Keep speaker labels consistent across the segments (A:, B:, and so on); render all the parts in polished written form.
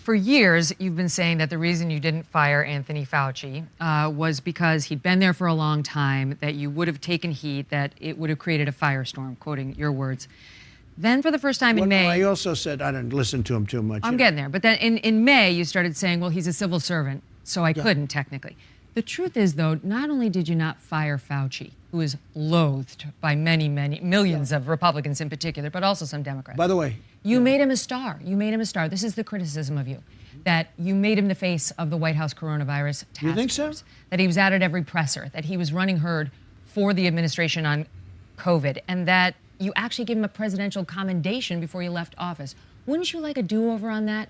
A: for years, you've been saying that the reason you didn't fire Anthony Fauci was because he'd been there for a long time, that you would have taken heat, that it would have created a firestorm, quoting your words. Then for the first time in May...
B: I also said I didn't listen to him too much.
A: I'm getting there. But then in May, you started saying, well, he's a civil servant, so I couldn't technically. The truth is, though, not only did you not fire Fauci, who is loathed by many, millions of Republicans in particular, but also some Democrats.
B: By the way...
A: You made him a star. You made him a star. This is the criticism of you, that you made him the face of the White House coronavirus task
B: You think so?
A: force, that he was out at every presser, that he was running herd for the administration on COVID, and that you actually gave him a presidential commendation before he left office. Wouldn't you like a do-over on that?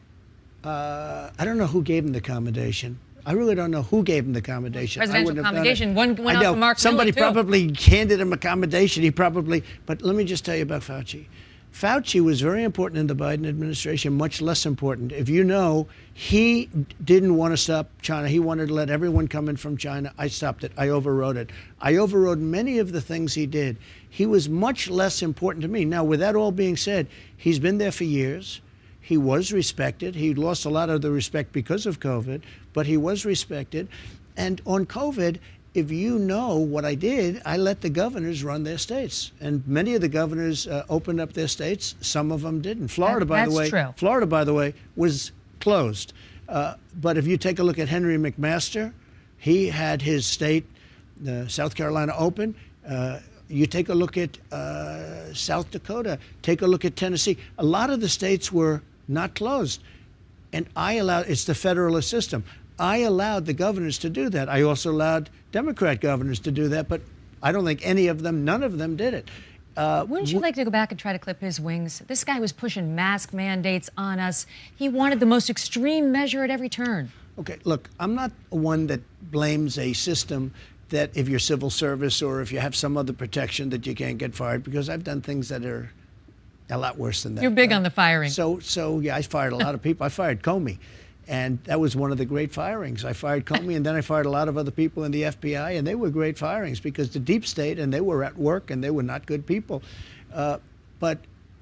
B: I don't know who gave him the commendation. I really don't know who gave him the commendation.
A: Presidential commendation. One went out to Mark
B: Somebody
A: Miller, too.
B: probably handed him a commendation. But let me just tell you about Fauci. Fauci was very important in the Biden administration, much less important. If you know, he didn't want to stop China. He wanted to let everyone come in from China. I stopped it. I overrode it. I overrode many of the things he did. He was much less important to me. Now, with that all being said, he's been there for years. He was respected. He lost a lot of the respect because of COVID, but he was respected. And on COVID, if you know what I did, I let the governors run their states. And many of the governors opened up their states. Some of them didn't. Florida, by the way, was closed. But if you take a look at Henry McMaster, he had his state, South Carolina, open. You take a look at South Dakota. Take a look at Tennessee. A lot of the states were not closed. And it's the federalist system. I allowed the governors to do that. I also allowed Democrat governors to do that, but I don't think none of them did it.
A: Wouldn't you like to go back and try to clip his wings? This guy was pushing mask mandates on us. He wanted the most extreme measure at every turn.
B: Okay, look, I'm not one that blames a system that if you're civil service or if you have some other protection that you can't get fired, because I've done things that are a lot worse than that.
A: You're big on the firing.
B: So yeah, I fired a lot of people. I fired Comey. And that was one of the great firings. I fired Comey, and then I fired a lot of other people in the FBI, and they were great firings because the deep state, and they were at work, and they were not good people. But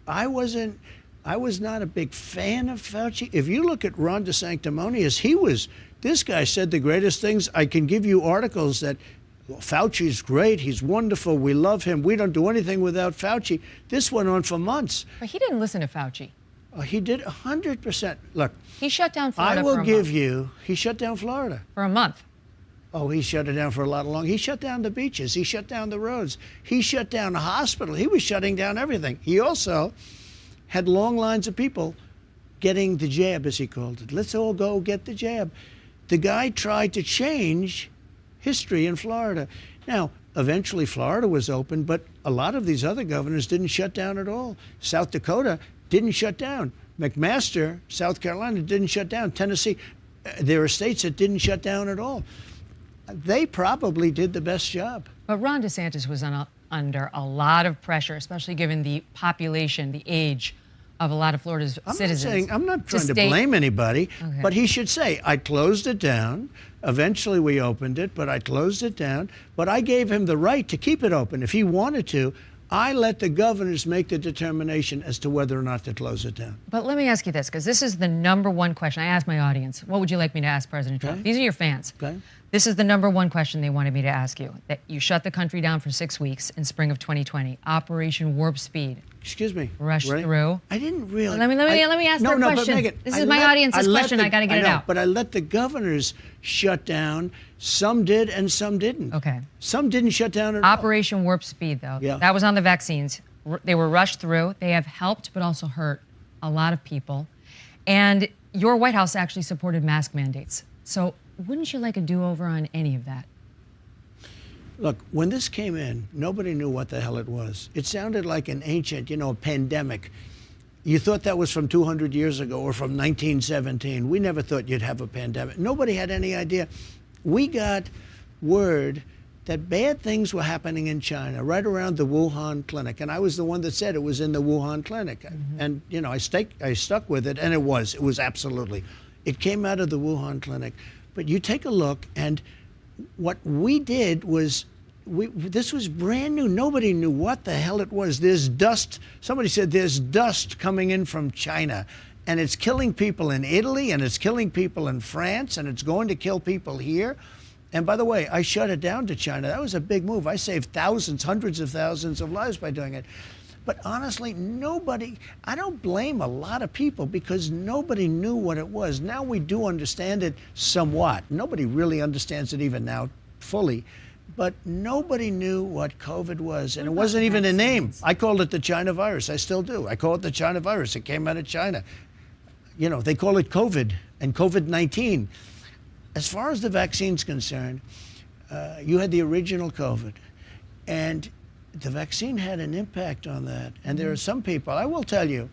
B: I was not a big fan of Fauci. If you look at Ron DeSanctimonious, this guy said the greatest things. I can give you articles that, well, Fauci's great, he's wonderful, we love him, we don't do anything without Fauci. This went on for months.
A: But he didn't listen to Fauci.
B: He did 100%. Look,
A: he shut down Florida for a month.
B: He shut down Florida.
A: For a month.
B: Oh, he shut it down for a lot longer. He shut down the beaches. He shut down the roads. He shut down the hospital. He was shutting down everything. He also had long lines of people getting the jab, as he called it. Let's all go get the jab. The guy tried to change history in Florida. Now, eventually Florida was open, but a lot of these other governors didn't shut down at all. South Dakota didn't shut down. McMaster, South Carolina, didn't shut down. Tennessee, there are states that didn't shut down at all. They probably did the best job.
A: But Ron DeSantis was under a lot of pressure, especially given the population, the age of a lot of Florida's citizens.
B: I'm not trying to blame anybody, but he should say, I closed it down. Eventually we opened it, but I closed it down. But I gave him the right to keep it open if he wanted to. I let the governors make the determination as to whether or not to close it down.
A: But let me ask you this, because this is the number one question. I asked my audience, what would you like me to ask President Trump? These are your fans. This is the number one question they wanted me to ask you. That you shut the country down for 6 weeks in spring of 2020. Operation Warp Speed.
B: Excuse me.
A: Rushed through.
B: I didn't really.
A: Let me ask their question.
B: But Megyn,
A: this is my audience's question. I got to get it out.
B: But I let the governors shut down. Some did and some didn't.
A: Okay.
B: Some didn't shut down at all.
A: Operation Warp Speed, though. Yeah. That was on the vaccines. They were rushed through. They have helped but also hurt a lot of people. And your White House actually supported mask mandates. So wouldn't you like a do-over on any of that?
B: Look, when this came in, nobody knew what the hell it was. It sounded like an ancient, pandemic. You thought that was from 200 years ago or from 1917. We never thought you'd have a pandemic. Nobody had any idea. We got word that bad things were happening in China right around the Wuhan clinic. And I was the one that said it was in the Wuhan clinic. And, I stuck with it, and it was absolutely. It came out of the Wuhan clinic. But you take a look, and what we did was, this was brand new. Nobody knew what the hell it was. There's dust. Somebody said there's dust coming in from China. and it's killing people in Italy, and it's killing people in France, and it's going to kill people here. And by the way, I shut it down to China. That was a big move. I saved thousands, hundreds of thousands of lives by doing it. But honestly, I don't blame a lot of people because nobody knew what it was. Now we do understand it somewhat. Nobody really understands it even now fully. But nobody knew what COVID was, and it wasn't even a name. I called it the China virus. I still do. I call it the China virus. It came out of China. You know, they call it COVID and COVID-19. As far as the vaccine's concerned, you had the original COVID, and the vaccine had an impact on that. And there are some people, I will tell you,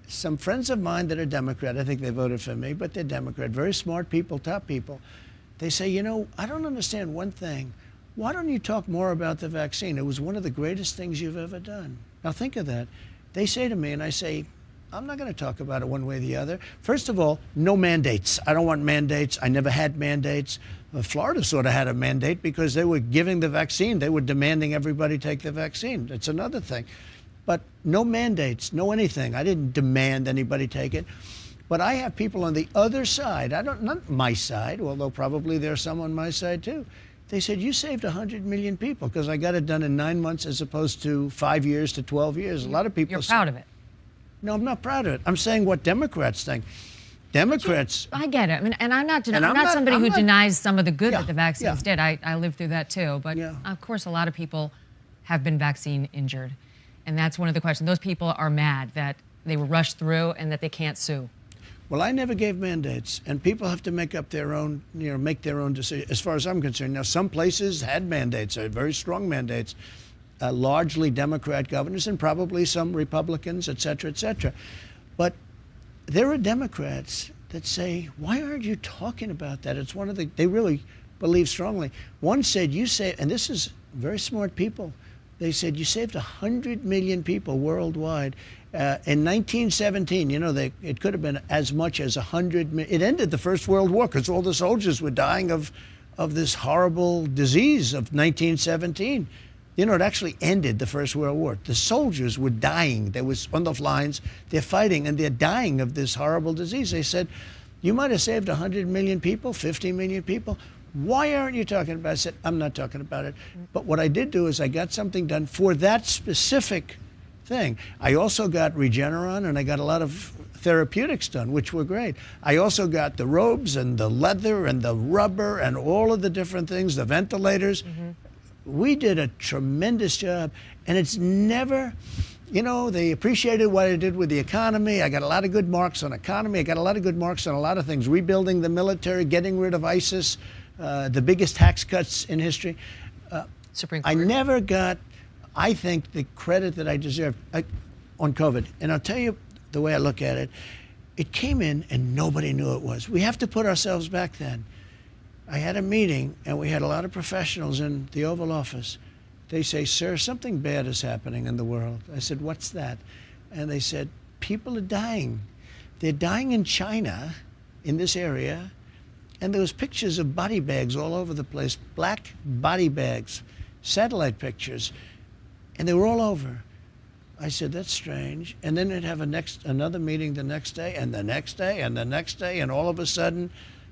B: some friends of mine that are Democrat, I think they voted for me, but they're Democrat, very smart people, top people. They say, you know, I don't understand one thing. Why don't you talk more about the vaccine? It was one of the greatest things you've ever done. Now think of that. They say to me, and I say, I'm not going to talk about it one way or the other. First of all, no mandates. I don't want mandates. I never had mandates. Florida sort of had a mandate because they were giving the vaccine. They were demanding everybody take the vaccine. That's another thing. But no mandates, no anything. I didn't demand anybody take it. But I have people on the other side, not my side, although probably there's some on my side too. They said, you saved 100 million people because I got it done in 9 months as opposed to 5 years to 12 years. A lot of people.
A: You're proud of it.
B: No, I'm not proud of it. I'm saying what Democrats think. Democrats.
A: I get it. I mean, and I'm not somebody who denies some of the good that the vaccines did. I lived through that too. But of course, a lot of people have been vaccine injured. And that's one of the questions. Those people are mad that they were rushed through and that they can't sue.
B: Well, I never gave mandates, and people have to make up their own, make their own decision, as far as I'm concerned. Now, some places had mandates, very strong mandates, largely Democrat governors and probably some Republicans, et cetera, et cetera. But there are Democrats that say, why aren't you talking about that? It's one of they really believe strongly. One said, and this is very smart people, they said, you saved 100 million people worldwide. In 1917, it could have been as much as 100 million. It ended the First World War because all the soldiers were dying of this horrible disease of 1917. It actually ended the First World War. The soldiers were dying. They was on the lines, they're fighting, and they're dying of this horrible disease. They said, you might have saved 100 million people, 50 million people. Why aren't you talking about it? I said, I'm not talking about it. But what I did do is I got something done for that specific thing. I also got Regeneron, and I got a lot of therapeutics done, which were great. I also got the robes and the leather and the rubber and all of the different things, the ventilators. We did a tremendous job, and it's never, they appreciated what I did with the economy. I got a lot of good marks on economy. I got a lot of good marks on a lot of things, rebuilding the military, getting rid of ISIS, the biggest tax cuts in history.
A: Supreme Court.
B: I never got, I think, the credit that I deserved on COVID. And I'll tell you the way I look at it. It came in and nobody knew it was. We have to put ourselves back then. I had a meeting, and we had a lot of professionals in the Oval Office. They say, sir, something bad is happening in the world. I said, what's that? And they said, people are dying. They're dying in China, in this area, and there was pictures of body bags all over the place, black body bags, satellite pictures, and they were all over. I said, that's strange. And then they'd have another meeting the next day, and the next day, and the next day, and all of a sudden,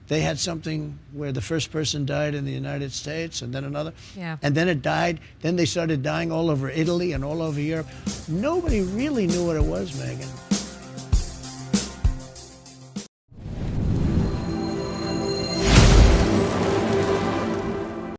B: they had something where the first person died in the United States, and then another.
A: Yeah.
B: And then it died. Then they started dying all over Italy and all over Europe. Nobody really knew what it was, Megyn.